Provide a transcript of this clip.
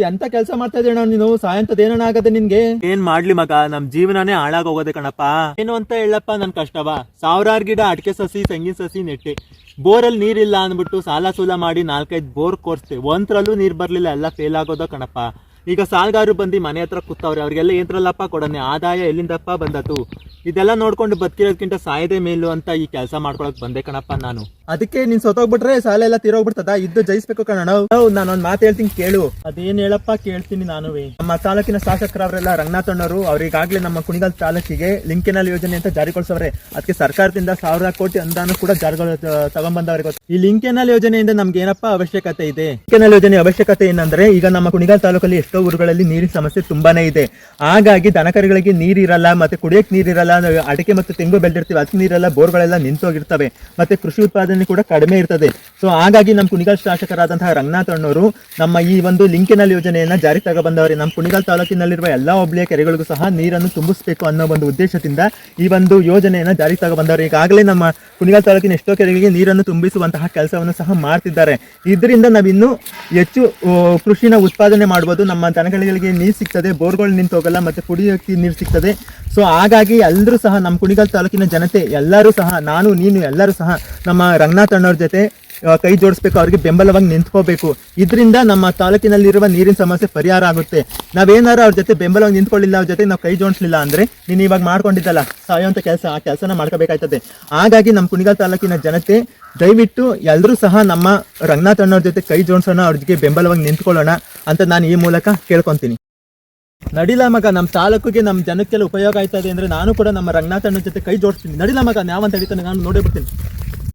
ಎಂತ ಕೆಲಸ ಮಾಡ್ತಾ ಇದ್ದೀಯ ನೀನು? ಸಾಯಂತದ ಏನನ ಆಗದೆ ನಿನ್ಗೆ? ಏನ್ ಮಾಡ್ಲಿ ಮಗ, ನಮ್ ಜೀವನನೇ ಹಾಳಾಗೋಗೋದೆ ಕಣಪ್ಪ. ಏನು ಅಂತ ಹೇಳಪ್ಪ ನನ್ ಕಷ್ಟವಾ? ಸಾವಿರಾರು ಗಿಡ ಅಡಿಕೆ ಸಸಿ ತೆಂಗಿನ ಸಸಿ ನೆಟ್ಟೆ, ಬೋರಲ್ಲಿ ನೀರಿಲ್ಲ ಅಂದ್ಬಿಟ್ಟು ಸಾಲ ಸೂಲ ಮಾಡಿ 4-5 ಬೋರ್ ಕೋರ್ಸ್ತೆ, ಒಂದ್ರಲ್ಲೂ ನೀರ್ ಬರ್ಲಿಲ್ಲ, ಎಲ್ಲ ಫೇಲ್ ಆಗೋದ ಕಣಪ್ಪ. ಈಗ ಸಾಲಗಾರರು ಬಂದು ಮನೆ ಹತ್ರ ಕೂತವ್ರೆ, ಅವ್ರಿಗೆಲ್ಲ ಏನ್ರಲ್ಲಪ್ಪ ಕೊಡನೆ, ಆದಾಯ ಎಲ್ಲಿಂದಪ್ಪ ಬಂದತು? ಇದೆಲ್ಲ ನೋಡ್ಕೊಂಡು ಬದುಕಿರೋದ್ಕಿಂತ ಸಾಯದೆ ಮೇಲು ಅಂತ ಈ ಕೆಲಸ ಮಾಡ್ಕೊಳಕ್ ಬಂದೆ ಕಣಪ್ಪ ನಾನು. ಅದಕ್ಕೆ ನೀನ್ ಸೊತೋಗ್ಬಿಟ್ರೆ ಸಾಲ ಎಲ್ಲ ತೀರೋಗ್ಬಿಡ್ತದ? ಇದ್ದು ಜಯಿಸ್ಬೇಕು ಕಣ. ನಾನೊಂದ್ ಮಾತು ಹೇಳ್ತೀನಿ ಕೇಳು. ಅದೇನ್ ಹೇಳಪ್ಪ, ಕೇಳ್ತೀನಿ ನಾನುವೇ. ನಮ್ಮ ತಾಲೂಕಿನ ಶಾಸಕರವರೆಲ್ಲ ರಂಗನಾಥಣ್ಣವರು ಅವ್ರಿಗಾಗ್ಲೇ ನಮ್ಮ ಕುಣಿಗಲ್ ತಾಲೂಕಿಗೆ ಲಿಂಕ್ ಕೆನಾಲ್ ಯೋಜನೆ ಅಂತ ಜಾರಿಗೊಳಿಸವ್ರೆ. ಅದಕ್ಕೆ ಸರ್ಕಾರದಿಂದ 1000 ಕೋಟಿ ಅನುದಾನ ಕೂಡ ತಗೊಂಡ್ಬಂದವ್ರಿಗೆ. ಈ ಲಿಂಕ್ ಕೆನಾಲ್ ಯೋಜನೆಯಿಂದ ನಮ್ಗೆ ಏನಪ್ಪಾ ಅವಶ್ಯಕತೆ ಇದೆ? ಲಿಂಕ್ ಕೆನಾಲ್ ಯೋಜನೆ ಅವಶ್ಯಕತೆ ಏನಂದ್ರೆ, ಈಗ ನಮ್ಮ ಕುಣಿಗಲ್ ತಾಲೂಕಲ್ಲಿ ಎಷ್ಟೋ ಊರುಗಳಲ್ಲಿ ನೀರಿನ ಸಮಸ್ಯೆ ತುಂಬಾನೇ ಇದೆ. ಹಾಗಾಗಿ ದನಕರುಗಳಿಗೆ ನೀರಿರಲ್ಲ, ಮತ್ತೆ ಕುಡಿಯಕ್ ನೀರಿರಲ್ಲ, ಅಡಿಕೆ ಮತ್ತು ತೆಂಗು ಬೆಳೆದಿರ್ತೀವಿ ಅದಕ್ಕೆ ನೀರೆಲ್ಲ, ಬೋರ್ಗಳೆಲ್ಲ ನಿಂತೋಗಿರ್ತವೆ, ಮತ್ತೆ ಕೃಷಿ ಉತ್ಪಾದನೆ ಕೂಡ ಕಡಿಮೆ ಇರ್ತದೆ. ಸೊ ಹಾಗಾಗಿ ನಮ್ಮ ಕುಣಿಗಲ್ ಶಾಸಕರಾದಂತಹ ರಂಗನಾಥಣ್ಣವರು ನಮ್ಮ ಈ ಒಂದು ಲಿಂಕ್ ಕೆನಾಲ್ ಯೋಜನೆಯನ್ನ ಜಾರಿ ತಗೊಬಂದವ್ರೆ. ನಮ್ಮ ಕುಣಿಗಲ್ ತಾಲೂಕಿನಲ್ಲಿರುವ ಎಲ್ಲಾ ಹೋಬಳಿಯ ಕೆರೆಗಳಿಗೂ ಸಹ ನೀರನ್ನು ತುಂಬಿಸಬೇಕು ಅನ್ನೋ ಒಂದು ಉದ್ದೇಶದಿಂದ ಈ ಒಂದು ಯೋಜನೆಯನ್ನ ಜಾರಿ ತಗೊಬಂದವ್ರೆ. ಈಗಾಗಲೇ ನಮ್ಮ ಕುಣಿಗಲ್ ತಾಲೂಕಿನ ಎಷ್ಟೋ ಕೆರೆಗಳಿಗೆ ನೀರನ್ನು ತುಂಬಿಸುವಂತಹ ಕೆಲಸವನ್ನು ಸಹ ಮಾಡ್ತಿದ್ದಾರೆ. ಇದರಿಂದ ನಾವಿನ್ನೂ ಹೆಚ್ಚು ಕೃಷಿನ ಉತ್ಪಾದನೆ ಮಾಡ್ಬೋದು. ನಮ್ಮ ದನಗಳಿಗೆ ನೀರು ಸಿಗ್ತದೆ, ಬೋರ್ಗಳು ನಿಂತು ಹೋಗಲ್ಲ, ಮತ್ತೆ ಕುಡಿಯೋಕ್ಕೆ ನೀರು ಸಿಗ್ತದೆ. ಸೊ ಹಾಗಾಗಿ ಎಲ್ಲರೂ ಸಹ ನಮ್ಮ ಕುಣಿಗಲ್ ತಾಲೂಕಿನ ಜನತೆ ಎಲ್ಲರೂ ಸಹ, ನಾನು ನೀನು ಎಲ್ಲರೂ ಸಹ ನಮ್ಮ ರಂಗನಾಥಣ್ಣವ್ರ ಜೊತೆ ಕೈ ಜೋಡಿಸ್ಬೇಕು, ಅವ್ರಿಗೆ ಬೆಂಬಲವಾಗಿ ನಿಂತ್ಕೋಬೇಕು. ಇದರಿಂದ ನಮ್ಮ ತಾಲೂಕಿನಲ್ಲಿರುವ ನೀರಿನ ಸಮಸ್ಯೆ ಪರಿಹಾರ ಆಗುತ್ತೆ. ನಾವೇನಾರು ಅವ್ರ ಜೊತೆ ಬೆಂಬಲವಾಗಿ ನಿಂತ್ಕೊಳ್ಳಿಲ್ಲ, ಅವ್ರ ಜೊತೆ ನಾವು ಕೈ ಜೋಡಿಸ್ಲಿಲ್ಲ ಅಂದ್ರೆ ನೀನು ಇವಾಗ ಮಾಡ್ಕೊಂಡಿದ್ದಲ್ಲ ಸಾಯೋಂಥ ಕೆಲಸ, ಆ ಕೆಲಸನ ಮಾಡ್ಕೋಬೇಕಾಯ್ತದೆ. ಹಾಗಾಗಿ ನಮ್ಮ ಕುಣಿಗಲ್ ತಾಲೂಕಿನ ಜನತೆ ದಯವಿಟ್ಟು ಎಲ್ಲರೂ ಸಹ ನಮ್ಮ ರಂಗನಾಥಣ್ಣವ್ರ ಜೊತೆ ಕೈ ಜೋಡಿಸೋಣ, ಅವ್ರಿಗೆ ಬೆಂಬಲವಾಗಿ ನಿಂತ್ಕೊಳ್ಳೋಣ ಅಂತ ನಾನು ಈ ಮೂಲಕ ಕೇಳ್ಕೊತೀನಿ. ನಡಿಲ ಮಗ, ನಮ್ಮ ತಾಲೂಕಿಗೆ ನಮ್ಮ ಜನಕ್ಕೆಲ್ಲ ಉಪಯೋಗ ಆಯ್ತದೆ ಅಂದ್ರೆ ನಾನು ಕೂಡ ನಮ್ಮ ರಂಗನಾಥಣ್ಣನ ಜೊತೆ ಕೈ ಜೋಡಿಸ್ತೀನಿ. ನಡಿಲ ಮಗ, ನಾವಂತ ಹಿಡಿತಾನೆ, ನಾನು ನೋಡೇ ಬಿಡ್ತೀನಿ.